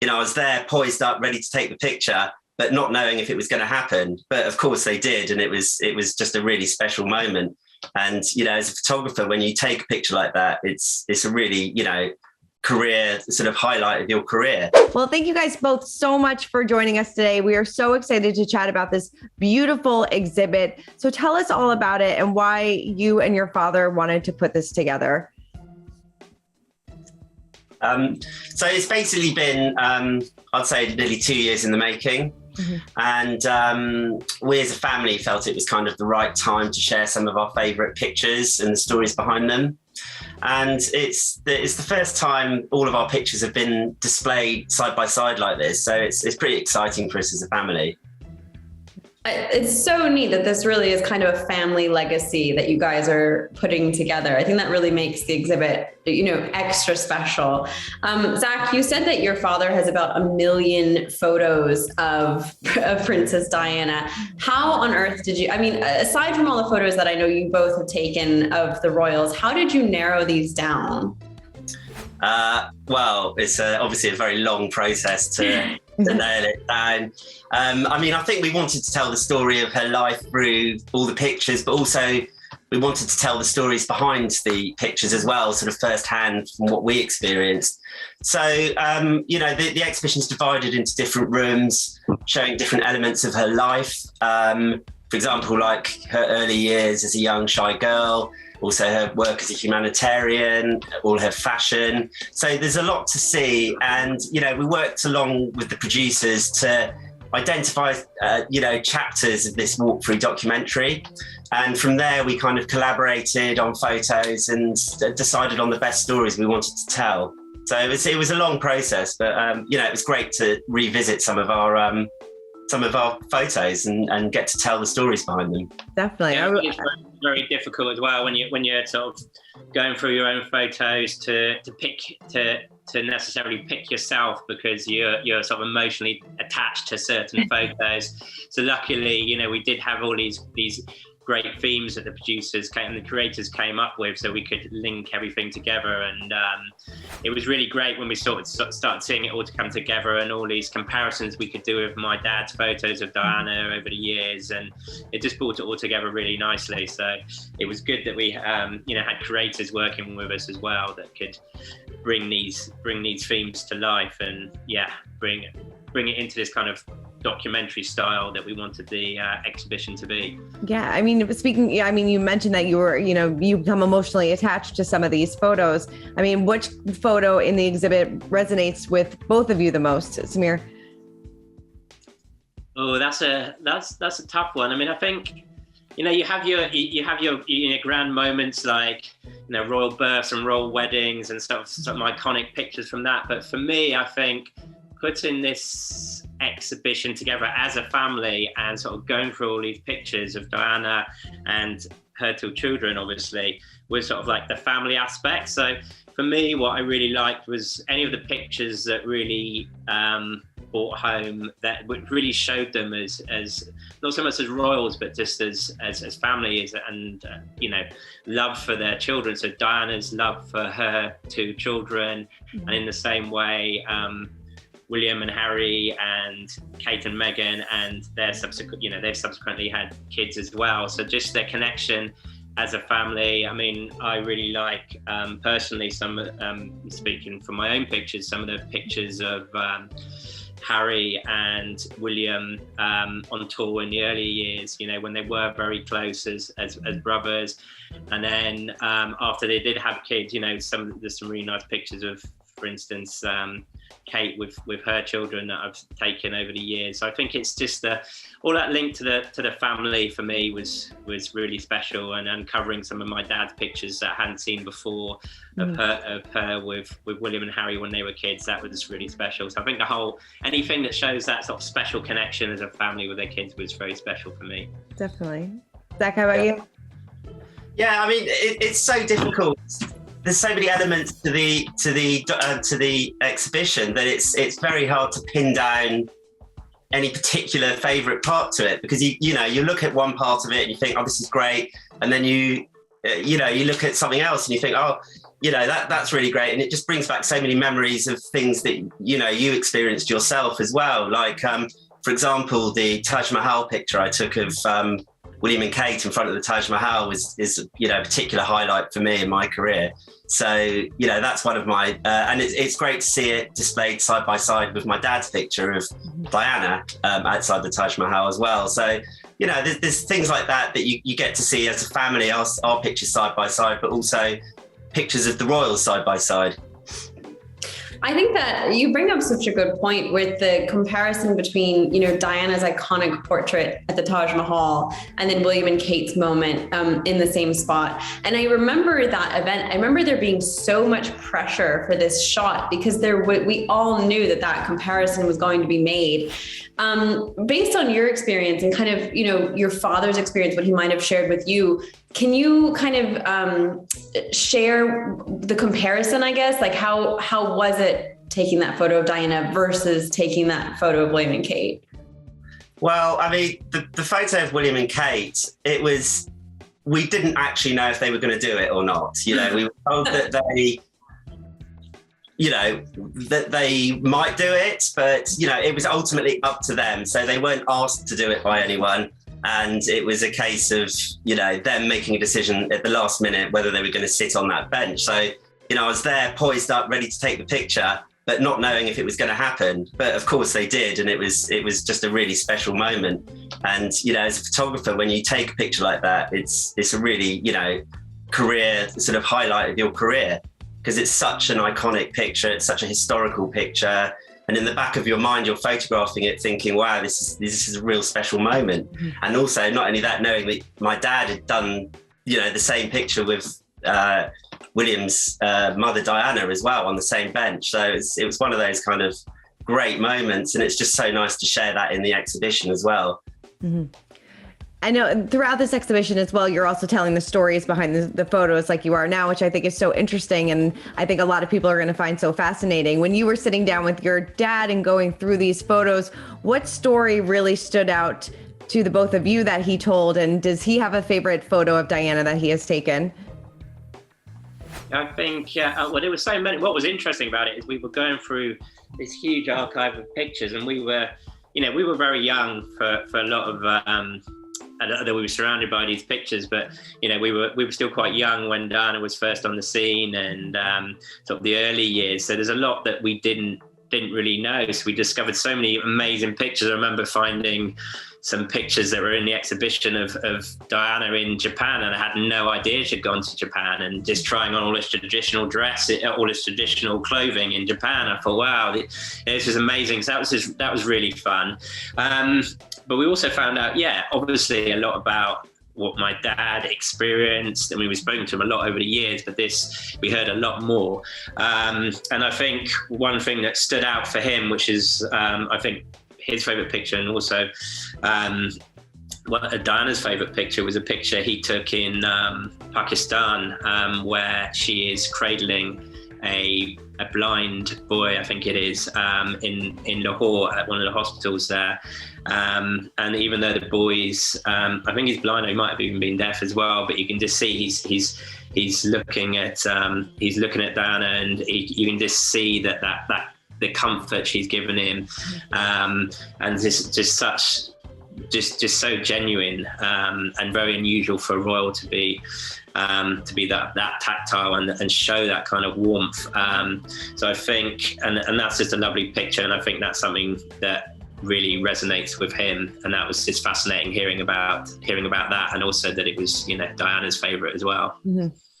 I was there poised up, ready to take the picture, but not knowing if it was going to happen. But of course they did. And it was just a really special moment. And, as a photographer, when you take a picture like that, it's a really, career sort of highlight of your career. Well, thank you guys both so much for joining us today. We are so excited to chat about this beautiful exhibit. So tell us all about it and why you and your father wanted to put this together. So it's basically been, I'd say, nearly 2 years in the making. Mm-hmm. And we as a family felt it was kind of the right time to share some of our favourite pictures and the stories behind them. And it's the first time all of our pictures have been displayed side by side like this. So it's pretty exciting for us as a family. It's so neat that this really is kind of a family legacy that you guys are putting together. I think that really makes the exhibit, extra special. Zach, you said that your father has about 1 million photos of Princess Diana. How on earth did you, aside from all the photos that I know you both have taken of the royals, how did you narrow these down? Well, it's obviously a very long process to nail it down. I think we wanted to tell the story of her life through all the pictures, but also we wanted to tell the stories behind the pictures as well, sort of firsthand from what we experienced. So, the exhibition's divided into different rooms, showing different elements of her life. For example, like her early years as a young, shy girl, also her work as a humanitarian, all her fashion. So there's a lot to see. And, we worked along with the producers to identify, chapters of this walkthrough documentary. And from there, we kind of collaborated on photos and decided on the best stories we wanted to tell. So it was a long process, but, it was great to revisit some of our photos and get to tell the stories behind them. Definitely. Yeah, it's very difficult as well when you're sort of going through your own photos to necessarily pick yourself, because you're sort of emotionally attached to certain photos. So luckily, we did have all these great themes that the producers and the curators came up with, so we could link everything together. And it was really great when we started seeing it all to come together, and all these comparisons we could do with my dad's photos of Diana over the years, and it just brought it all together really nicely. So it was good that we had curators working with us as well that could bring these themes to life, and bring it into this kind of documentary style that we wanted the exhibition to be. Yeah, you mentioned that you become emotionally attached to some of these photos. Which photo in the exhibit resonates with both of you the most, Samir? Oh, that's a tough one. I think you have your grand moments like royal births and royal weddings and some iconic pictures from that. But for me, I think putting this exhibition together as a family and sort of going through all these pictures of Diana and her two children, obviously, was sort of like the family aspect. So for me, what I really liked was any of the pictures that really brought home, that really showed them as not so much as royals, but just as families, and love for their children. So Diana's love for her two children, and in the same way, William and Harry and Kate and Meghan, and they've subsequently had kids as well. So just their connection as a family. I really like, personally, speaking from my own pictures, some of the pictures of Harry and William on tour in the early years, when they were very close as brothers. And then after they did have kids, there's some really nice pictures of, for instance, Kate with her children that I've taken over the years. So I think it's just all that link to the family for me was really special, and uncovering some of my dad's pictures that I hadn't seen before of her with William and Harry when they were kids. That was really special. So I think anything that shows that sort of special connection as a family with their kids was very special for me. Definitely. Zach, how about you? Yeah, it's so difficult. There's so many elements to the exhibition that it's very hard to pin down any particular favourite part to it, because you look at one part of it and you think, oh, this is great, and then you you know, you look at something else and you think, oh, you know, that's really great. And it just brings back so many memories of things that, you know, you experienced yourself as well. Like, for example, the Taj Mahal picture I took of William and Kate in front of the Taj Mahal is, you know, a particular highlight for me in my career. So, you know, that's one of my, and it's great to see it displayed side by side with my dad's picture of Diana outside the Taj Mahal as well. So, you know, there's things like that you get to see as a family, our pictures side by side, but also pictures of the royals side by side. I think that you bring up such a good point with the comparison between, you know, Diana's iconic portrait at the Taj Mahal and then William and Kate's moment in the same spot. And I remember that event. I remember there being so much pressure for this shot because we all knew that comparison was going to be made. Based on your experience and kind of, you know, your father's experience, what he might have shared with you, can you kind of share the comparison, I guess? Like how was it taking that photo of Diana versus taking that photo of William and Kate? Well, I mean, the photo of William and Kate, we didn't actually know if they were going to do it or not. You know, we were told that they might do it, but, you know, it was ultimately up to them. So they weren't asked to do it by anyone. And it was a case of, you know, them making a decision at the last minute whether they were going to sit on that bench. So, you know, I was there poised up, ready to take the picture, but not knowing if it was going to happen. But of course they did. And it was just a really special moment. And, you know, as a photographer, when you take a picture like that, it's a really, you know, career sort of highlight of your career, because it's such an iconic picture. It's such a historical picture. And in the back of your mind, you're photographing it thinking, wow, this is a real special moment. Mm-hmm. And also, not only that, knowing that my dad had done, you know, the same picture with William's mother, Diana, as well, on the same bench. So it was one of those kind of great moments. And it's just so nice to share that in the exhibition as well. Mm-hmm. I know throughout this exhibition as well, you're also telling the stories behind the photos like you are now, which I think is so interesting. And I think a lot of people are going to find so fascinating. When you were sitting down with your dad and going through these photos, what story really stood out to the both of you that he told? And does he have a favorite photo of Diana that he has taken? I think, well, there were so many. What was interesting about it is we were going through this huge archive of pictures, and we were very young for a lot of, that we were surrounded by these pictures, but you know, we were still quite young when Diana was first on the scene, and sort of the early years. So there's a lot that we didn't really know. So we discovered so many amazing pictures. I remember finding some pictures that were in the exhibition of Diana in Japan, and I had no idea she'd gone to Japan, and just trying on all this traditional dress, all this traditional clothing in Japan. I thought, wow, this was amazing. So that was really fun. But we also found out, obviously a lot about what my dad experienced. I mean, we've spoken to him a lot over the years, but we heard a lot more. And I think one thing that stood out for him, which is, I think, his favorite picture, and also Diana's favorite picture, was a picture he took in Pakistan, where she is cradling a blind boy, I think it is, in Lahore at one of the hospitals there. And even though the boy's, I think he's blind, or he might have even been deaf as well, but you can just see he's looking at Diana, and you can just see that the comfort she's given him, and just so genuine, and very unusual for a royal to be that tactile and show that kind of warmth. So I think, and that's just a lovely picture, and I think that's something that really resonates with him, and that was just fascinating hearing about that, and also that it was, you know, Diana's favorite as well. Mm-hmm.